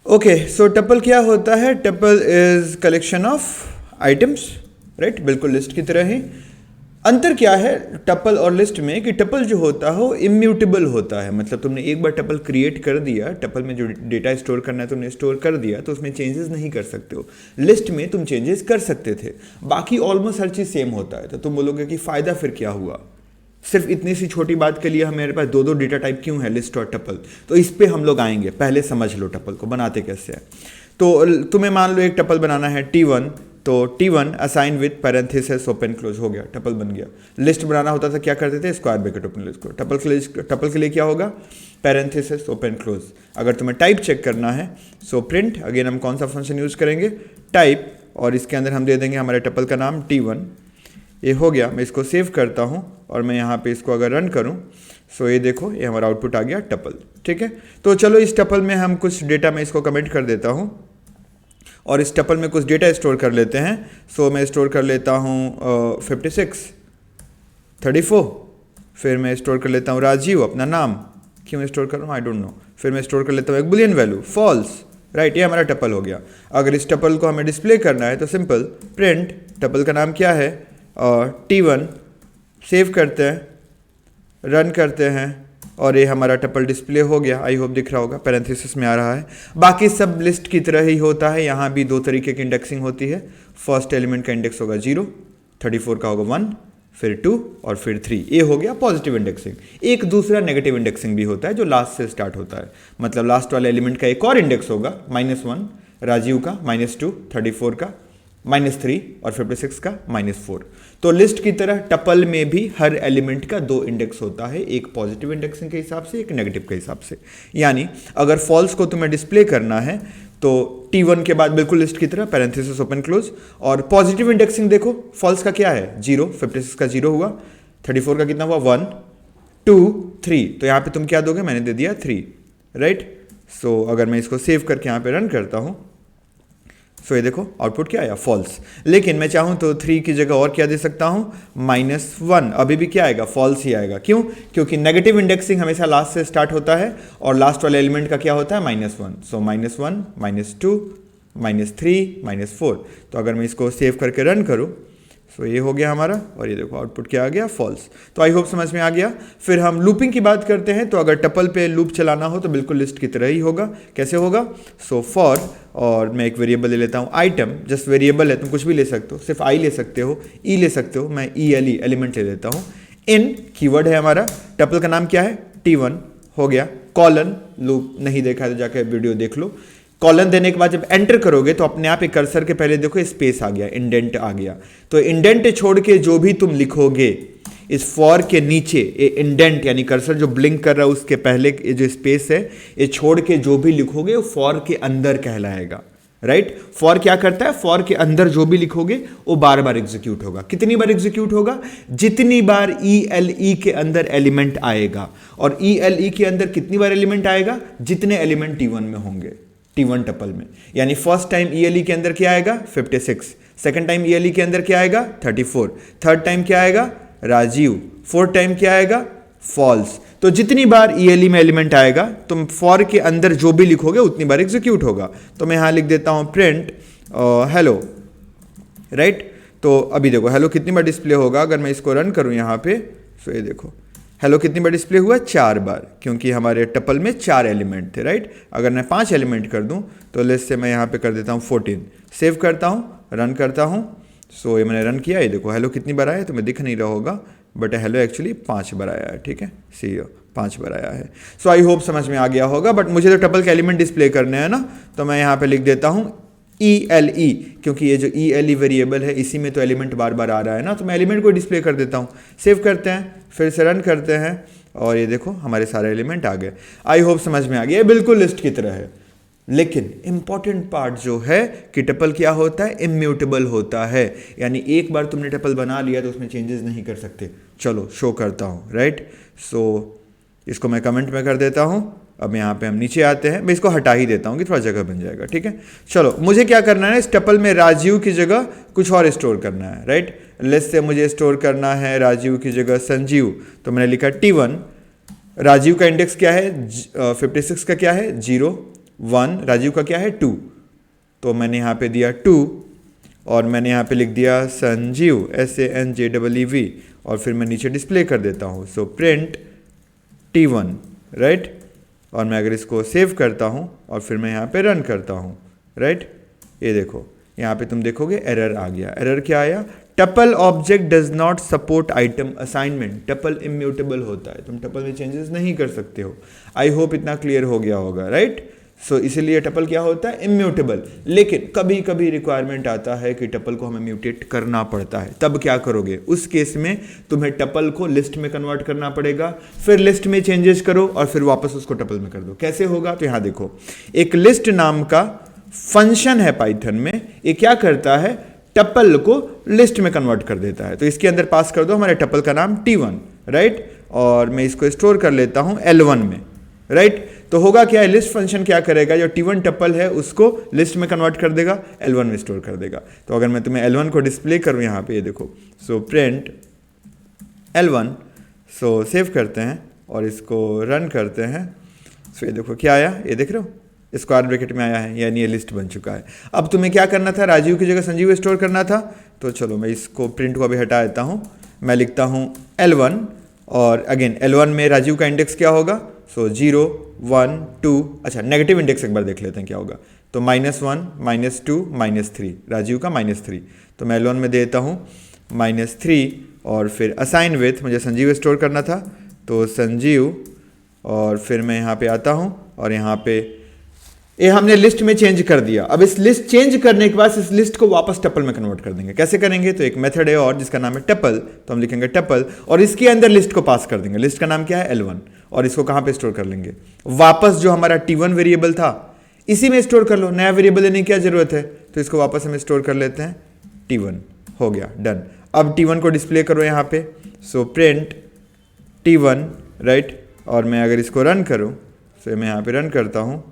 Okay, सो tuple क्या होता है? Tuple is collection of items, right, बिल्कुल लिस्ट की तरह ही। अंतर क्या है टपल और लिस्ट में कि टपल जो होता है वो इम्यूटेबल होता है, मतलब तुमने एक बार टपल क्रिएट कर दिया, टपल में जो डेटा स्टोर करना है तुमने स्टोर कर दिया, तो उसमें चेंजेस नहीं कर सकते हो। लिस्ट में तुम चेंजेस कर सकते थे, बाकी ऑलमोस्ट हर चीज़ सेम होता है। तो तुम बोलोगे कि फ़ायदा फिर क्या हुआ, सिर्फ इतनी सी छोटी बात के लिए हमारे पास दो डेटा टाइप क्यों है, लिस्ट और टपल? तो इस पे हम लोग आएंगे, पहले समझ लो टपल को बनाते कैसे है। तो तुम्हें मान लो एक टपल बनाना है T1, तो T1 assign with parenthesis open close, हो गया, टपल बन गया। लिस्ट बनाना होता था क्या करते थे? स्क्वायर ब्रैकेट ओपन क्लोज को। टपल के लिए क्या होगा? Parenthesis open close. अगर तुम्हें टाइप चेक करना है सो प्रिंट, अगेन हम कौन सा फंक्शन यूज़ करेंगे? टाइप, और इसके अंदर हम दे देंगे हमारे टपल का नाम T1। ये हो गया, मैं इसको सेव करता हूँ और मैं यहाँ पे इसको अगर रन करूँ सो ये देखो, ये हमारा आउटपुट आ गया टपल, ठीक है। तो चलो इस टपल में हम कुछ डेटा, मैं इसको कमेंट कर देता हूँ और इस टपल में कुछ डेटा स्टोर कर लेते हैं। सो मैं स्टोर कर लेता हूँ 56, 34, फिर मैं स्टोर कर लेता हूँ राजीव, अपना नाम, क्यों स्टोर कर रहा हूँ आई डोंट नो। फिर मैं स्टोर कर लेता हूँ एक बुलियन वैल्यू फॉल्स, राइट, ये हमारा टपल हो गया। अगर इस टपल को हमें डिस्प्ले करना है तो सिंपल प्रिंट, टपल का नाम क्या है? T1, सेव करते हैं, रन करते हैं और ये हमारा टपल डिस्प्ले हो गया। आई होप दिख रहा होगा, पैरेंथेसिस में आ रहा है। बाकी सब लिस्ट की तरह ही होता है, यहाँ भी दो तरीके की इंडेक्सिंग होती है। फर्स्ट एलिमेंट का इंडेक्स होगा 0, 34 का होगा 1, फिर 2 और फिर 3। ये हो गया पॉजिटिव इंडेक्सिंग। एक दूसरा नेगेटिव इंडेक्सिंग भी होता है जो लास्ट से स्टार्ट होता है, मतलब लास्ट वाले एलिमेंट का एक और इंडेक्स होगा, -1 राजीव का, -2 34 का, -3 और 56 का -4। तो लिस्ट की तरह टपल में भी हर एलिमेंट का दो इंडेक्स होता है, एक पॉजिटिव इंडेक्सिंग के हिसाब से, एक नेगेटिव के हिसाब से। यानी अगर फॉल्स को तुम्हें डिस्प्ले करना है तो T1 के बाद बिल्कुल लिस्ट की तरह पैरेंथेसिस ओपन क्लोज, और पॉजिटिव इंडेक्सिंग देखो, फॉल्स का क्या है? 0, 56 का 0 हुआ, 34 का कितना हुआ? 1, 2, 3। तो यहाँ पे तुम क्या दोगे? मैंने दे दिया 3, राइट। सो अगर मैं इसको सेव करके यहाँ पे रन करता हूँ सो ये देखो आउटपुट क्या आया? फॉल्स। लेकिन मैं चाहूँ तो 3 की जगह और क्या दे सकता हूँ? -1, अभी भी क्या आएगा? फॉल्स ही आएगा। क्यों? क्योंकि नेगेटिव इंडेक्सिंग हमेशा लास्ट से स्टार्ट होता है और लास्ट वाले एलिमेंट का क्या होता है? -1। सो -1, -2, -3, -4। तो अगर मैं इसको सेव करके रन करूँ सो ये हो गया हमारा, और ये देखो आउटपुट क्या आ गया? फॉल्स। तो आई होप समझ में आ गया। फिर हम लूपिंग की बात करते हैं, तो अगर टपल पे लूप चलाना हो तो बिल्कुल लिस्ट की तरह ही होगा। कैसे होगा? सो फॉर, और मैं एक वेरिएबल ले लेता हूँ आइटम, जस्ट वेरिएबल है, तुम कुछ भी ले सकते हो, सिर्फ आई ले सकते हो, ई ले सकते हो, मैं ELE एलिमेंट ले लेता हूँ। इन कीवर्ड है हमारा, टपल का नाम क्या है? T1 हो गया। कॉलन, लूप नहीं देखा है तो जाकर वीडियो देख लो। कॉलन देने के बाद जब एंटर करोगे तो अपने आप एक कर्सर के पहले देखो स्पेस आ गया, इंडेंट आ गया। तो इंडेंट छोड़ के जो भी तुम लिखोगे इस फॉर के नीचे, ये इंडेंट यानी कर्सर जो ब्लिंक कर रहा है उसके पहले ये जो स्पेस है, ये छोड़ के जो भी लिखोगे वो फॉर के अंदर कहलाएगा, राइट। फॉर क्या करता है? फॉर के अंदर जो भी लिखोगे वो बार बार एग्जीक्यूट होगा। कितनी बार एग्जीक्यूट होगा? जितनी बार ELE के अंदर एलिमेंट आएगा। और ELE के अंदर कितनी बार एलिमेंट आएगा? जितने एलिमेंट T1 में होंगे, T1 टपल में। यानी फर्स्ट टाइम ELE के अंदर क्या आएगा? 56। सेकंड टाइम ELE के अंदर क्या आएगा? 34। थर्ड टाइम क्या आएगा? राजीव। फोर्थ टाइम क्या आएगा? फॉल्स। तो जितनी बार ELE में एलिमेंट आएगा तुम फॉर के अंदर जो भी लिखोगे उतनी बार एग्जीक्यूट होगा। तो मैं यहां लिख देता हूं प्रिंट हेलो, राइट। तो अभी देखो हेलो कितनी बार डिस्प्ले होगा अगर मैं इसको रन करूं यहां पे। सो ये देखो हेलो कितनी बार डिस्प्ले हुआ? 4 बार, क्योंकि हमारे टपल में 4 एलिमेंट थे, राइट। अगर मैं 5 एलिमेंट कर दूं तो लिस्ट से मैं यहाँ पे कर देता हूँ 14। सेव करता हूँ, रन करता हूँ। सो ये मैंने रन किया, ये देखो हेलो कितनी बार आया है, तुम्हें दिख नहीं रहा होगा बट हेलो एक्चुअली 5 बार आया है, ठीक है। सी 5 बार आया है। सो आई होप समझ में आ गया होगा। बट मुझे तो टपल के एलिमेंट डिस्प्ले करने हैं ना, तो मैं यहाँ पे लिख देता हूँ ELE, क्योंकि ये जो ELE वेरिएबल है इसी में तो एलिमेंट बार बार आ रहा है ना, तो मैं एलिमेंट को डिस्प्ले कर देता हूँ। सेव करते हैं, फिर से रन करते हैं और ये देखो हमारे सारे एलिमेंट आ गए। आई होप समझ में आ गया। ये बिल्कुल लिस्ट की तरह है, लेकिन इंपॉर्टेंट पार्ट जो है कि टपल क्या होता है? इम्यूटेबल होता है। यानी एक बार तुमने टपल बना लिया तो उसमें चेंजेस नहीं कर सकते। चलो शो करता हूँ, राइट। सो इसको मैं कमेंट में कर देता हूँ। अब यहाँ पे हम नीचे आते हैं, मैं इसको हटा ही देता हूँ कि थोड़ा जगह बन जाएगा, ठीक है। चलो मुझे क्या करना है, इस टपल में राजीव की जगह कुछ और स्टोर करना है, राइट। लिस्ट से मुझे स्टोर करना है राजीव की जगह संजीव, तो मैंने लिखा T1। राजीव का इंडेक्स क्या है? 56 का क्या है? 0। 1, राजीव का क्या है 2, तो मैंने यहाँ पे दिया 2 और मैंने यहाँ पे लिख दिया संजीव SANJEEV और फिर मैं नीचे डिस्प्ले कर देता हूँ। So print T1, right. और मैं अगर इसको सेव करता हूँ और फिर मैं यहाँ पे रन करता हूँ, राइट, ये देखो यहाँ पे तुम देखोगे एरर आ गया। एरर क्या आया? Tuple object does not support item assignment. Tuple immutable होता है, तुम टपल में चेंजेस नहीं कर सकते हो। आई होप इतना क्लियर हो गया होगा, राइट। सो इसीलिए टपल क्या होता है? इम्यूटेबल। लेकिन कभी कभी रिक्वायरमेंट आता है कि टपल को हमें म्यूटेट करना पड़ता है, तब क्या करोगे? उस केस में तुम्हें टपल को लिस्ट में कन्वर्ट करना पड़ेगा, फिर लिस्ट में चेंजेस करो और फिर वापस उसको टपल में कर दो। कैसे होगा? तो यहां देखो, एक लिस्ट नाम का फंक्शन है पाइथन में, ये क्या करता है? टपल को लिस्ट में कन्वर्ट कर देता है। तो इसके अंदर पास कर दो हमारे टपल का नाम T1, राइट, और मैं इसको स्टोर कर लेता हूं L1 में, राइट। तो होगा क्या है? लिस्ट फंक्शन क्या करेगा? जो T1 टपल है उसको लिस्ट में कन्वर्ट कर देगा, L1 में स्टोर कर देगा। तो अगर मैं तुम्हें L1 को डिस्प्ले करूं यहाँ पे, ये देखो, सो प्रिंट L1, सो सेव करते हैं और इसको रन करते हैं। सो ये देखो क्या आया, ये देख रहे हो, स्क्वायर ब्रैकेट में आया है, यानी ये लिस्ट बन चुका है। अब तुम्हें क्या करना था? राजीव की जगह संजीव स्टोर करना था। तो चलो मैं इसको प्रिंट को अभी हटा देता हूँ, मैं लिखता हूँ L1 और अगेन L1 में राजीव का इंडेक्स क्या होगा? सो 0, 1, 2, अच्छा नेगेटिव इंडेक्स एक बार देख लेते हैं क्या होगा। तो -1, -2, -3, राजीव का -3। तो मैं L1 में देता हूँ -3 और फिर असाइन विथ, मुझे संजीव स्टोर करना था तो संजीव, और फिर मैं यहाँ पे आता हूँ और यहाँ पे ये हमने लिस्ट में चेंज कर दिया। अब इस लिस्ट चेंज करने के बाद इस लिस्ट को वापस टपल में कन्वर्ट कर देंगे। कैसे करेंगे? तो एक मेथड है और जिसका नाम है टपल, तो हम लिखेंगे टपल और इसके अंदर लिस्ट को पास कर देंगे। लिस्ट का नाम क्या है? L1, और इसको कहाँ पे स्टोर कर लेंगे? वापस जो हमारा T1 वेरिएबल था इसी में स्टोर कर लो, नया वेरिएबल लेने की क्या जरूरत है? तो इसको वापस हम स्टोर कर लेते हैं T1, हो गया, डन। अब T1 को डिस्प्ले करो यहाँ पे, सो प्रिंट T1, राइट, और मैं अगर इसको रन करूँ, सो मैं यहाँ पे रन करता हूँ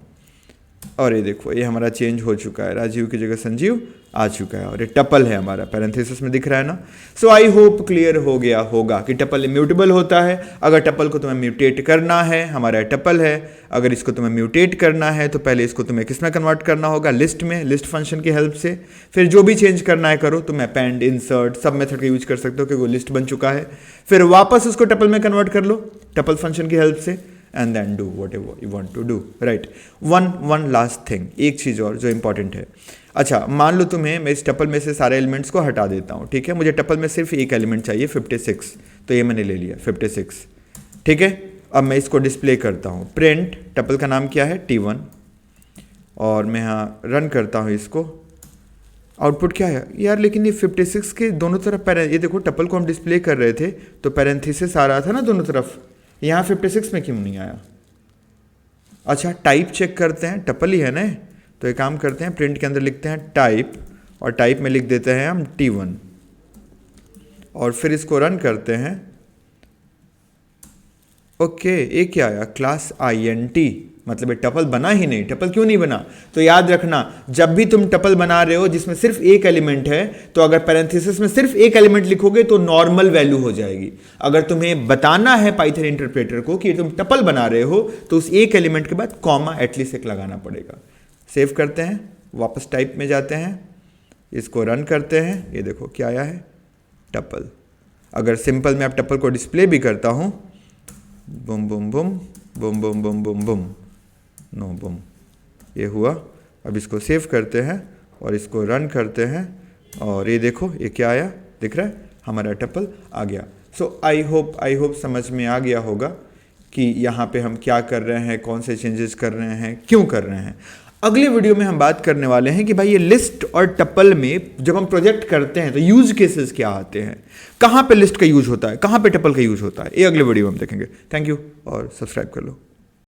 और ये देखो ये हमारा चेंज हो चुका है, राजीव की जगह संजीव आ चुका है और ये टपल है हमारा, पैरेंथेसिस में दिख रहा है ना। सो आई होप क्लियर हो गया होगा कि टपल इम्यूटेबल होता है। अगर टपल को तुम्हें म्यूटेट करना है, हमारा टपल है, अगर इसको तुम्हें म्यूटेट करना है तो पहले इसको तुम्हें किस में कन्वर्ट करना होगा? लिस्ट में, लिस्ट फंक्शन की हेल्प से। फिर जो भी चेंज करना है करो, तुम अपेंड, इंसर्ट सब मेथड का यूज कर सकते हो क्योंकि वो लिस्ट बन चुका है। फिर वापस उसको टपल में कन्वर्ट कर लो टपल फंक्शन की हेल्प से, and then do whatever you want to do, right? one last thing, एक चीज़ और जो इंपॉर्टेंट है। अच्छा, मान लो तुम्हें मैं इस टपल में से सारे एलिमेंट्स को हटा देता हूँ, ठीक है, मुझे टपल में सिर्फ एक एलिमेंट चाहिए 56, तो ये मैंने ले लिया 56, ठीक है। अब मैं इसको डिस्प्ले करता हूँ, प्रिंट टपल का नाम क्या है? T1, और मैं यहाँ रन करता हूँ इसको, आउटपुट क्या है यार? लेकिन ये 56 के दोनों तरफ ये देखो टपल को हम डिस्प्ले कर रहे थे तो पैरेंथेसिस आ रहा था ना दोनों तरफ, यहाँ 56 में क्यों नहीं आया? अच्छा, टाइप चेक करते हैं, टपल ही है ना, तो एक काम करते हैं, प्रिंट के अंदर लिखते हैं टाइप और टाइप में लिख देते हैं हम T1 और फिर इसको रन करते हैं। ओके, ये क्या आया? क्लास INT, मतलब ये टपल बना ही नहीं। टपल क्यों नहीं बना? तो याद रखना, जब भी तुम टपल बना रहे हो जिसमें सिर्फ एक एलिमेंट है, तो अगर पैरेंथेसिस में सिर्फ एक एलिमेंट लिखोगे तो नॉर्मल वैल्यू हो जाएगी। अगर तुम्हें बताना है पाइथन इंटरप्रेटर को कि तुम टपल बना रहे हो तो उस एक एलिमेंट के बाद कॉमा एटलीस्ट एक लगाना पड़ेगा। सेव करते हैं, वापस टाइप में जाते हैं, इसको रन करते हैं, ये देखो क्या आया है? टपल। अगर सिंपल में आप टपल को डिस्प्ले भी करता हूँ, बुम बुम बुम बुम बुम बुम बुम बुम, नो बम, ये हुआ। अब इसको सेव करते हैं और इसको रन करते हैं और ये देखो ये क्या आया? दिख रहा है? हमारा टपल आ गया। सो आई होप समझ में आ गया होगा कि यहाँ पे हम क्या कर रहे हैं, कौन से चेंजेस कर रहे हैं, क्यों कर रहे हैं। अगले वीडियो में हम बात करने वाले हैं कि भाई ये लिस्ट और टपल में जब हम प्रोजेक्ट करते हैं तो यूज केसेस क्या आते हैं, कहाँ पे लिस्ट का यूज होता है, कहाँ पे टपल का यूज होता है, ये अगले वीडियो में हम देखेंगे। थैंक यू और सब्सक्राइब कर लो।